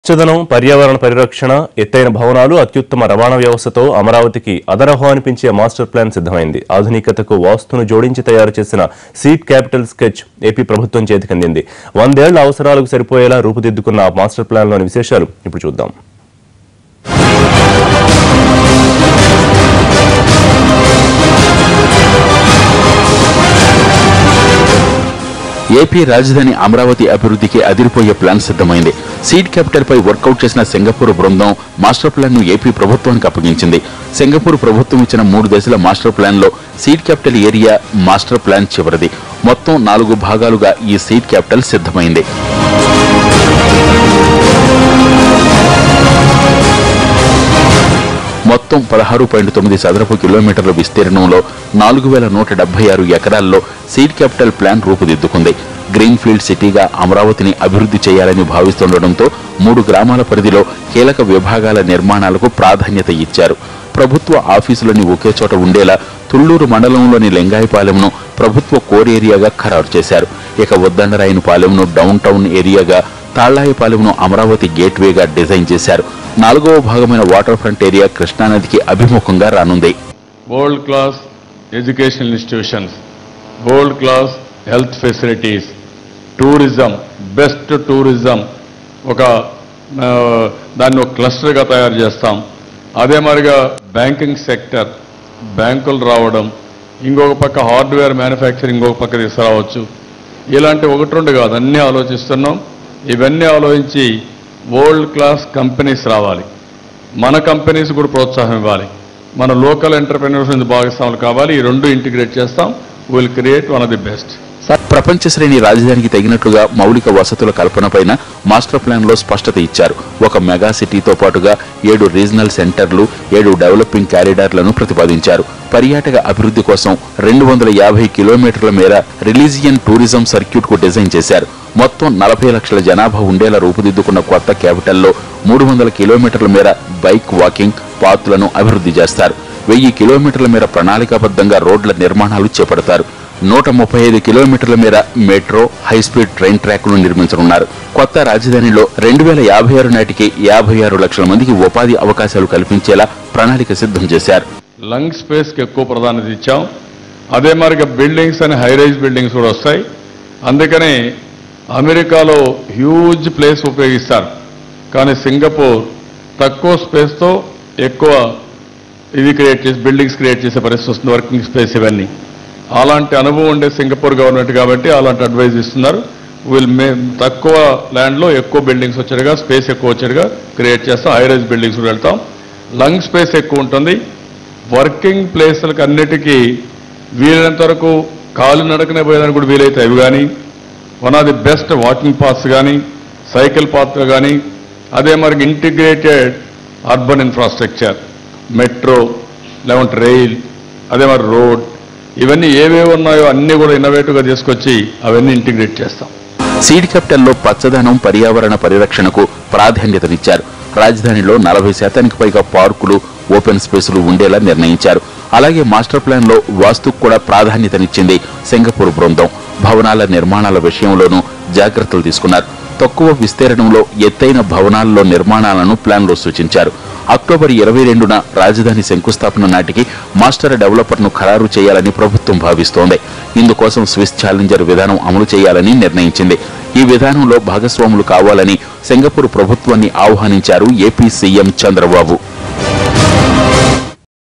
పచ్చదనం, పర్యావరణ పరిరక్షణ, ఎత్తైన భవనాలు, అత్యుత్తమ రవాణా వ్యవస్థతో అమరావతికి అదరహో అనిపించే మాస్టర్ ప్లాన్ సిద్ధమైంది. ఆధునికతకు వాస్తును జోడించి తయారు చేసిన సీడ్ క్యాపిటల్ స్కెచ్ ఏపీ ప్రభుత్వం చేతికందింది. 100 ఏళ్ల అవసరాలకు సరిపోయేలా రూపుదిద్దుకున్న మాస్టర్ ప్లాన్లోని విశేషాలు ఇప్పుడు చూద్దాం. ఏపీ రాజధాని అమరావతి అభివృద్ధికి అదిరిపోయే ప్లాన్ సిద్ధమైంది. సీడ్ క్యాపిటల్ పై వర్కౌట్ చేసిన సింగపూర్ బృందం మాస్టర్ ప్లాన్ ను ఏపీ ప్రభుత్వానికి అప్పగించింది. సింగపూర్ ప్రభుత్వం ఇచ్చిన 3 దశల మాస్టర్ ప్లాన్ లో seed capital area master plan చివరిది. మొత్తం 4 భాగాలుగా ఈ సీడ్ క్యాపిటల్ సిద్ధమైంది. మొత్తం 16.9 చదరపు కిలోమీటర్ల విస్తీర్ణంలో 4176 ఎకరాల్లో సీడ్ క్యాపిటల్ ప్లాన్ రూపుదిద్దుకుంది. గ్రీన్ఫీల్డ్ సిటీగా అమరావతిని అభివృద్ధి చేయాలని భావిస్తుండటంతో 3 గ్రామాల పరిధిలో కీలక విభాగాల నిర్మాణాలకు ప్రాధాన్యత ఇచ్చారు. ప్రభుత్వ ఆఫీసులని ఒకే చోట ఉండేలా తుళ్లూరు మండలంలోని లింగాయపాలెంను ప్రభుత్వ కోర్ ఏరియాగా ఖరారు చేశారు. ఇక ఉద్దండరాయనిపాలెంను డౌన్ టౌన్ ఏరియాగా, తాళ్లాయపాలెంను అమరావతి గేట్వేగా డిజైన్ చేశారు. 4వ భాగమైన వాటర్ ఫ్రంట్ ఏరియా కృష్ణానదికి అభిముఖంగా రానుంది. World class educational institutions, world class health facilities, tourism, best tourism దాన్ని ఒక క్లస్టర్గా తయారు చేస్తాం. అదే మరిగా బ్యాంకింగ్ సెక్టర్, బ్యాంకులు రావడం, ఇంకొక పక్క హార్డ్వేర్ మ్యానుఫ్యాక్చరింగ్ ఇంకొక పక్క తీసుకురావచ్చు. ఇలాంటి 1-2 కాదు, అన్నీ ఆలోచిస్తున్నాం. ఇవన్నీ ఆలోచించి వరల్డ్ క్లాస్ కంపెనీస్ రావాలి. మన కంపెనీస్ కూడా ప్రోత్సాహం ఇవ్వాలి. మన లోకల్ ఎంటర్ప్రెన్యూర్స్ భాగస్వాములు కావాలి. ఈ 2 ఇంటిగ్రేట్ చేస్తాం. Will create one of the best. ప్రపంచ శ్రేణి రాజధానికి తగినట్లుగా మౌలిక వసతుల కల్పనపైన మాస్టర్ ప్లాన్ లో స్పష్టత ఇచ్చారు. ఒక మెగా సిటీతో పాటుగా 7 రీజనల్ సెంటర్లు, 7 డెవలపింగ్ కారిడార్లను ప్రతిపాదించారు. పర్యాటక అభివృద్ధి కోసం 250 కిలోమీటర్ల మేర రిలీజియన్ టూరిజం సర్క్యూట్ కు డిజైన్ చేశారు. మొత్తం 40 లక్షల జనాభా ఉండేలా రూపుదిద్దుకున్న కొత్త క్యాపిటల్లో 300 కిలోమీటర్ల మేర బైక్ వాకింగ్ పాత్లను అభివృద్ధి చేస్తారు. 1000 కిలోమీటర్ల మేర ప్రణాళికాబద్ధంగా రోడ్ల నిర్మాణాలు చేపడతారు. 135 కిలోమీటర్ల మేర మెట్రో, హైస్పీడ్ ట్రైన్ ట్రాక్ను నిర్మించనున్నారు. కొత్త రాజధానిలో 2056 నాటికి 56 లక్షల మందికి ఉపాధి అవకాశాలు కల్పించేలా ప్రణాళిక సిద్ధం చేశారు. లంగ్ స్పేస్కి ఎక్కువ ప్రాధాన్యత ఇచ్చాం. అదే మరిగా బిల్డింగ్స్ అని హైరైజ్ బిల్డింగ్స్ కూడా వస్తాయి. అందుకనే అమెరికాలో హ్యూజ్ ప్లేస్ ఉపయోగిస్తారు, కానీ సింగపూర్ తక్కువ స్పేస్తో ఎక్కువ బిల్డింగ్స్ క్రియేట్ చేసే పరిస్థితి వస్తుంది. వర్కింగ్ స్పేస్ ఇవన్నీ అలాంటి అనుభవం ఉండే సింగపూర్ గవర్నమెంట్ కాబట్టి అలాంటి అడ్వైజ్ ఇస్తున్నారు. తక్కువ ల్యాండ్లో ఎక్కువ బిల్డింగ్స్ వచ్చేట్టుగా, స్పేస్ ఎక్కువ వచ్చేట్టుగా క్రియేట్ చేస్తాం. హైరైజ్ బిల్డింగ్స్ కూడా వెళ్తాం. లంగ్ స్పేస్ ఎక్కువ ఉంటుంది. వర్కింగ్ ప్లేస్లకు అన్నిటికీ వీలైనంత వరకు కాలు నడకనే పోయేదానికి కూడా వీలైతే అవి కానీ, one of the best walking paths కానీ, సైకిల్ పాత్ కానీ, అదే మరి ఇంటిగ్రేటెడ్ అర్బన్ ఇన్ఫ్రాస్ట్రక్చర్, మెట్రో, లేకుంటే రైల్, అదే మరి రోడ్, ఇవన్నీ ఏవేవి ఉన్నాయో అన్నీ కూడా ఇన్నోవేటివ్గా తీసుకొచ్చి అవన్నీ ఇంటిగ్రేట్ చేస్తాం. సీడ్ క్యాపిటల్లో పచ్చదనం, పర్యావరణ పరిరక్షణకు ప్రాధాన్యతనిచ్చారు. రాజధానిలో 40% పైగా పార్కులు, ఓపెన్ స్పేసులు ఉండేలా నిర్ణయించారు. అలాగే మాస్టర్ ప్లాన్ లో వాస్తుకు కూడా ప్రాధాన్యతనిచ్చింది సింగపూర్ బృందం. భవనాల నిర్మాణాల విషయంలోనూ జాగ్రత్తలు తీసుకున్నారు. తక్కువ విస్తీర్ణంలో ఎత్తైన భవనాల్లో నిర్మాణాలను ప్లాన్లో సూచించారు. అక్టోబర్ 22న రాజధాని శంకుస్థాపన నాటికి మాస్టర్ డెవలపర్ను ఖరారు చేయాలని ప్రభుత్వం భావిస్తోంది. ఇందుకోసం స్విస్ ఛాలెంజర్ విధానం అమలు చేయాలని నిర్ణయించింది. ఈ విధానంలో భాగస్వాములు కావాలని సింగపూర్ ప్రభుత్వాన్ని ఆహ్వానించారు ఏపీ సీఎం చంద్రబాబు.